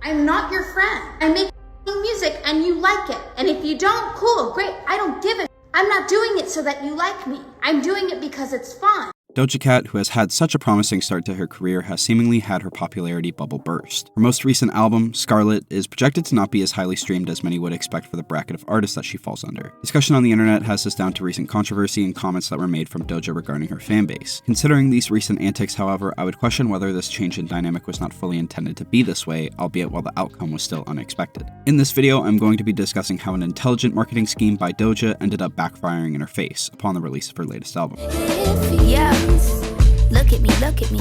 I'm not your friend. I make music and you like it. And if you don't, cool, great. I don't give a. I'm not doing it so that you like me. I'm doing it because it's fun. Doja Cat, who has had such a promising start to her career, has seemingly had her popularity bubble burst. Her most recent album, Scarlet, is projected to not be as highly streamed as many would expect for the bracket of artists that she falls under. Discussion on the internet has this down to recent controversy and comments that were made from Doja regarding her fanbase. Considering these recent antics, however, I would question whether this change in dynamic was not fully intended to be this way, albeit while the outcome was still unexpected. In this video, I'm going to be discussing how an intelligent marketing scheme by Doja ended up backfiring in her face upon the release of her latest album. Look at me,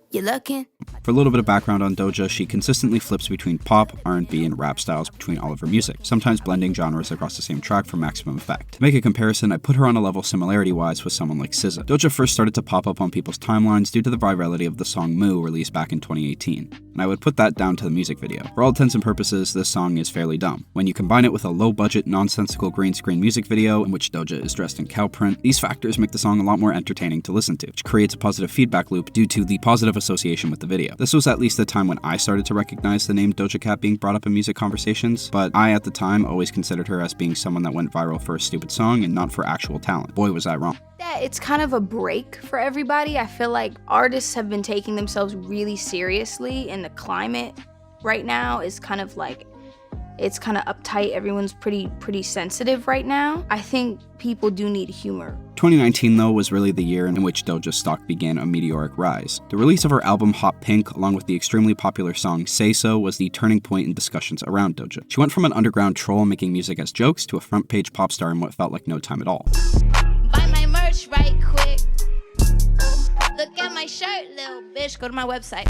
you looking? For a little bit of background on Doja, she consistently flips between pop, R&B, and rap styles between all of her music, sometimes blending genres across the same track for maximum effect. To make a comparison, I put her on a level similarity-wise with someone like SZA. Doja first started to pop up on people's timelines due to the virality of the song Moo released back in 2018, and I would put that down to the music video. For all intents and purposes, this song is fairly dumb. When you combine it with a low-budget, nonsensical green screen music video in which Doja is dressed in cow print, these factors make the song a lot more entertaining to listen to, which creates a positive feedback loop due to the positive association with the video. This was at least the time when I started to recognize the name Doja Cat being brought up in music conversations, but I at the time always considered her as being someone that went viral for a stupid song and not for actual talent. Boy, was I wrong. It's kind of a break for everybody. I feel like artists have been taking themselves really seriously, and the climate right now is kind of like, it's kind of uptight. Everyone's pretty sensitive right now. I think people do need humor. 2019, though, was really the year in which Doja's stock began a meteoric rise. The release of her album Hot Pink, along with the extremely popular song Say So, was the turning point in discussions around Doja. She went from an underground troll making music as jokes to a front-page pop star in what felt like no time at all. Buy my merch right quick. Look at my shirt, little bitch. Go to my website.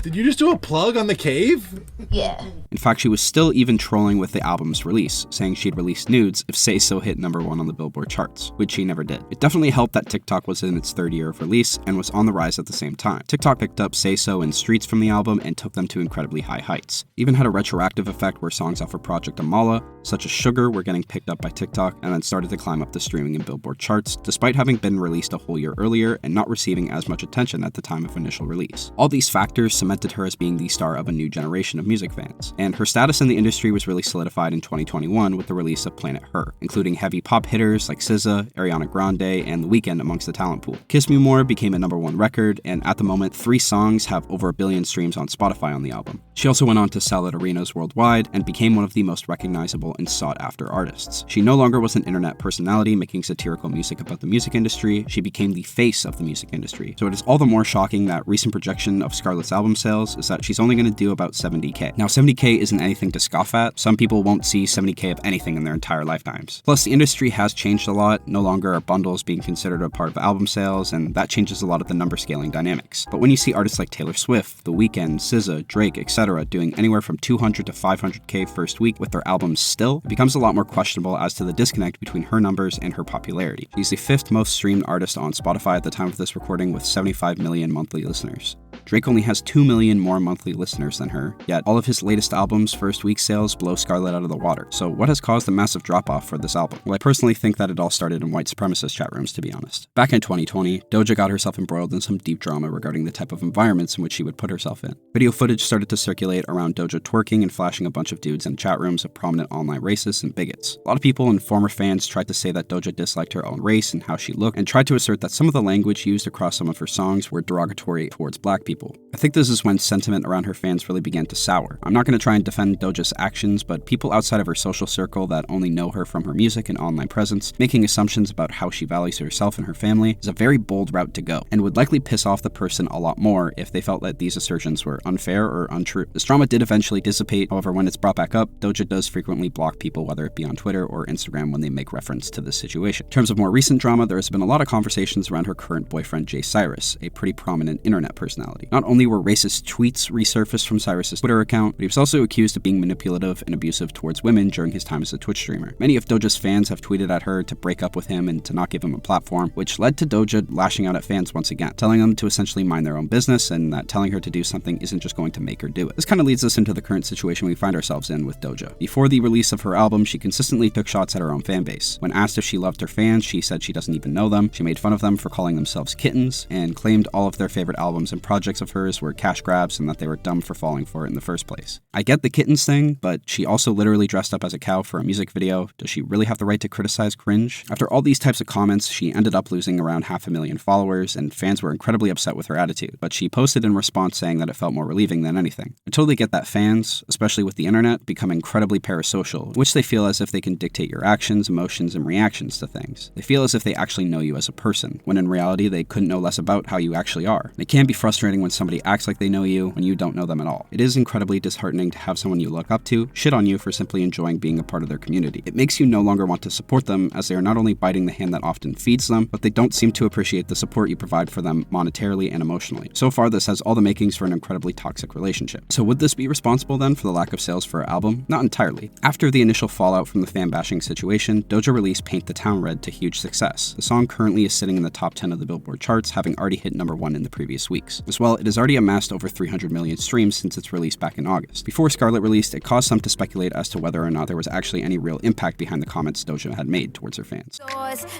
Did you just do a plug on The Cave? Yeah. In fact, she was still even trolling with the album's release, saying she'd release nudes if Say So hit #1 on the Billboard charts, which she never did. It definitely helped that TikTok was in its third year of release and was on the rise at the same time. TikTok picked up Say So and Streets from the album and took them to incredibly high heights. Even had a retroactive effect where songs off her project Amala, such as Sugar, were getting picked up by TikTok and then started to climb up the streaming and Billboard charts, despite having been released a whole year earlier and not receiving as much attention at the time of initial release. All these factors cemented her as being the star of a new generation of music fans, and her status in the industry was really solidified in 2021 with the release of Planet Her, including heavy pop hitters like SZA, Ariana Grande, and The Weeknd amongst the talent pool. Kiss Me More became a #1 record, and at the moment, 3 songs have over 1 billion streams on Spotify on the album. She also went on to sell at arenas worldwide and became one of the most recognizable and sought-after artists. She no longer was an internet personality making satirical music about the music industry, she became the face of the music industry. So it is all the more shocking that recent projection of Scarlett's album sales is that she's only going to do about 70K. Now, 70K isn't anything to scoff at. Some people won't see 70K of anything in their entire lifetimes. Plus, the industry has changed a lot. No longer are bundles being considered a part of album sales, and that changes a lot of the number scaling dynamics. But when you see artists like Taylor Swift, The Weeknd, SZA, Drake, etc. doing anywhere from 200 to 500K first week with their albums still, it becomes a lot more questionable as to the disconnect between her numbers and her popularity. She's the 5th most streamed artist on Spotify at the time of this recording with 75 million monthly listeners. Drake only has 2 million more monthly listeners than her, yet all of his latest albums' first week sales blow Scarlett out of the water. So what has caused the massive drop-off for this album? Well, I personally think that it all started in white supremacist chat rooms, to be honest. Back in 2020, Doja got herself embroiled in some deep drama regarding the type of environments in which she would put herself in. Video footage started to circulate around Doja twerking and flashing a bunch of dudes in chat rooms of prominent online racists and bigots. A lot of people and former fans tried to say that Doja disliked her own race and how she looked, and tried to assert that some of the language used across some of her songs were derogatory towards black people. I think this is when sentiment around her fans really began to sour. I'm not going to try and defend Doja's actions, but people outside of her social circle that only know her from her music and online presence, making assumptions about how she values herself and her family, is a very bold route to go, and would likely piss off the person a lot more if they felt that these assertions were unfair or untrue. This drama did eventually dissipate, however when it's brought back up, Doja does frequently block people, whether it be on Twitter or Instagram, when they make reference to this situation. In terms of more recent drama, there has been a lot of conversations around her current boyfriend Jay Cyrus, a pretty prominent internet personality. Not only were racist tweets resurfaced from Cyrus's Twitter account, but he was also accused of being manipulative and abusive towards women during his time as a Twitch streamer. Many of Doja's fans have tweeted at her to break up with him and to not give him a platform, which led to Doja lashing out at fans once again, telling them to essentially mind their own business and that telling her to do something isn't just going to make her do it. This kind of leads us into the current situation we find ourselves in with Doja. Before the release of her album, she consistently took shots at her own fanbase. When asked if she loved her fans, she said she doesn't even know them. She made fun of them for calling themselves kittens and claimed all of their favorite albums and projects of hers were cash grabs and that they were dumb for falling for it in the first place. I get the kittens thing, but she also literally dressed up as a cow for a music video. Does she really have the right to criticize cringe? After all these types of comments, she ended up losing around 500,000 followers, and fans were incredibly upset with her attitude, but she posted in response saying that it felt more relieving than anything. I totally get that fans, especially with the internet, become incredibly parasocial, in which they feel as if they can dictate your actions, emotions, and reactions to things. They feel as if they actually know you as a person, when in reality they couldn't know less about how you actually are. It can be frustrating when somebody acts like they know you when you don't know them at all. It is incredibly disheartening to have someone you look up to shit on you for simply enjoying being a part of their community. It makes you no longer want to support them, as they are not only biting the hand that often feeds them, but they don't seem to appreciate the support you provide for them monetarily and emotionally. So far, this has all the makings for an incredibly toxic relationship. So would this be responsible then for the lack of sales for her album? Not entirely. After the initial fallout from the fan bashing situation, Doja released Paint the Town Red to huge success. The song currently is sitting in the top 10 of the Billboard charts, having already hit #1 in the previous weeks. As well, it has already amassed over 300 million streams since its release back in August. Before Scarlett released, it caused some to speculate as to whether or not there was actually any real impact behind the comments Doja had made towards her fans.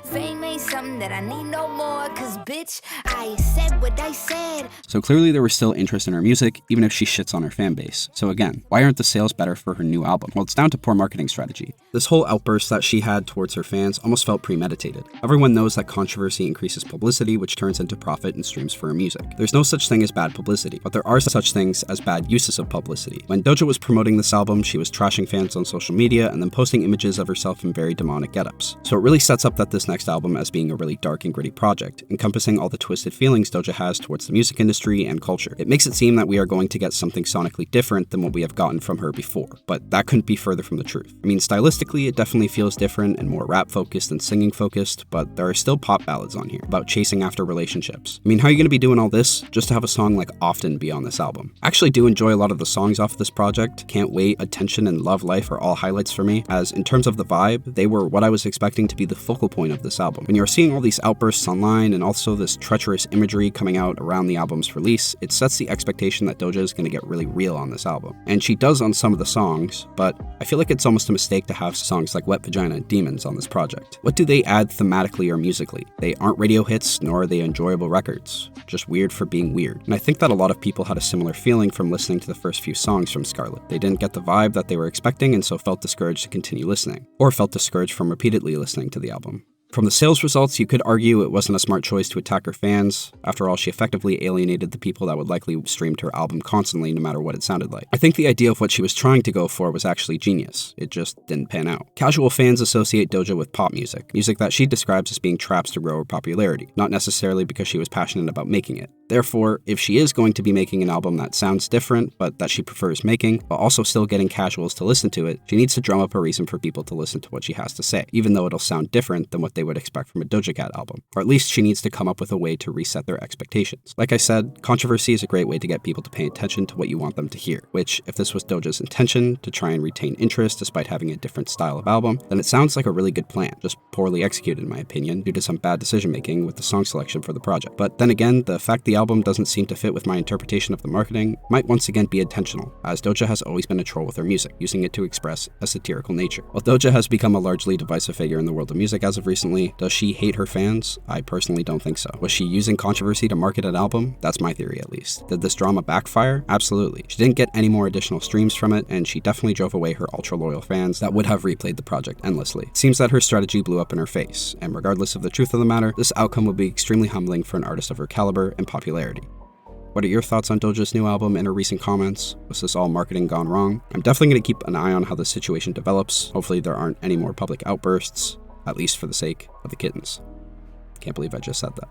Fame ain't something that I need no more, 'cause bitch, I said what I said. So clearly there was still interest in her music, even if she shits on her fan base. So again, why aren't the sales better for her new album? Well, it's down to poor marketing strategy. This whole outburst that she had towards her fans almost felt premeditated. Everyone knows that controversy increases publicity, which turns into profit and streams for her music. There's no such thing as bad publicity, but there are such things as bad uses of publicity. When Doja was promoting this album, she was trashing fans on social media and then posting images of herself in very demonic getups. So it really sets up that this next album as being a really dark and gritty project, encompassing all the twisted feelings Doja has towards the music industry and culture. It makes it seem that we are going to get something sonically different than what we have gotten from her before, but that couldn't be further from the truth. I mean, stylistically, it definitely feels different and more rap-focused and singing-focused, but there are still pop ballads on here about chasing after relationships. I mean, how are you going to be doing all this just to have a song like Often be on this album? I actually do enjoy a lot of the songs off this project. Can't Wait, Attention, and Love Life are all highlights for me, as in terms of the vibe, they were what I was expecting to be the focal point of this album. When you're seeing all these outbursts online and also this treacherous imagery coming out around the album's release, it sets the expectation that Doja is going to get really real on this album. And she does on some of the songs, but I feel like it's almost a mistake to have songs like Wet Vagina and Demons on this project. What do they add thematically or musically? They aren't radio hits, nor are they enjoyable records. Just weird for being weird. And I think that a lot of people had a similar feeling from listening to the first few songs from Scarlett. They didn't get the vibe that they were expecting and so felt discouraged to continue listening, or felt discouraged from repeatedly listening to the album. From the sales results, you could argue it wasn't a smart choice to attack her fans. After all, she effectively alienated the people that would likely stream to her album constantly, no matter what it sounded like. I think the idea of what she was trying to go for was actually genius. It just didn't pan out. Casual fans associate Doja with pop music, music that she describes as being traps to grow her popularity, not necessarily because she was passionate about making it. Therefore, if she is going to be making an album that sounds different, but that she prefers making, while also still getting casuals to listen to it, she needs to drum up a reason for people to listen to what she has to say, even though it'll sound different than what they would expect from a Doja Cat album. Or at least she needs to come up with a way to reset their expectations. Like I said, controversy is a great way to get people to pay attention to what you want them to hear, which, if this was Doja's intention, to try and retain interest despite having a different style of album, then it sounds like a really good plan, just poorly executed in my opinion, due to some bad decision making with the song selection for the project. But then again, the fact the album doesn't seem to fit with my interpretation of the marketing might once again be intentional, as Doja has always been a troll with her music, using it to express a satirical nature. While Doja has become a largely divisive figure in the world of music as of recently, does she hate her fans? I personally don't think so. Was she using controversy to market an album? That's my theory at least. Did this drama backfire? Absolutely. She didn't get any more additional streams from it, and she definitely drove away her ultra-loyal fans that would have replayed the project endlessly. It seems that her strategy blew up in her face, and regardless of the truth of the matter, this outcome would be extremely humbling for an artist of her caliber and popularity. What are your thoughts on Doja's new album and her recent comments? Was this all marketing gone wrong? I'm definitely going to keep an eye on how the situation develops. Hopefully there aren't any more public outbursts, at least for the sake of the kittens. Can't believe I just said that.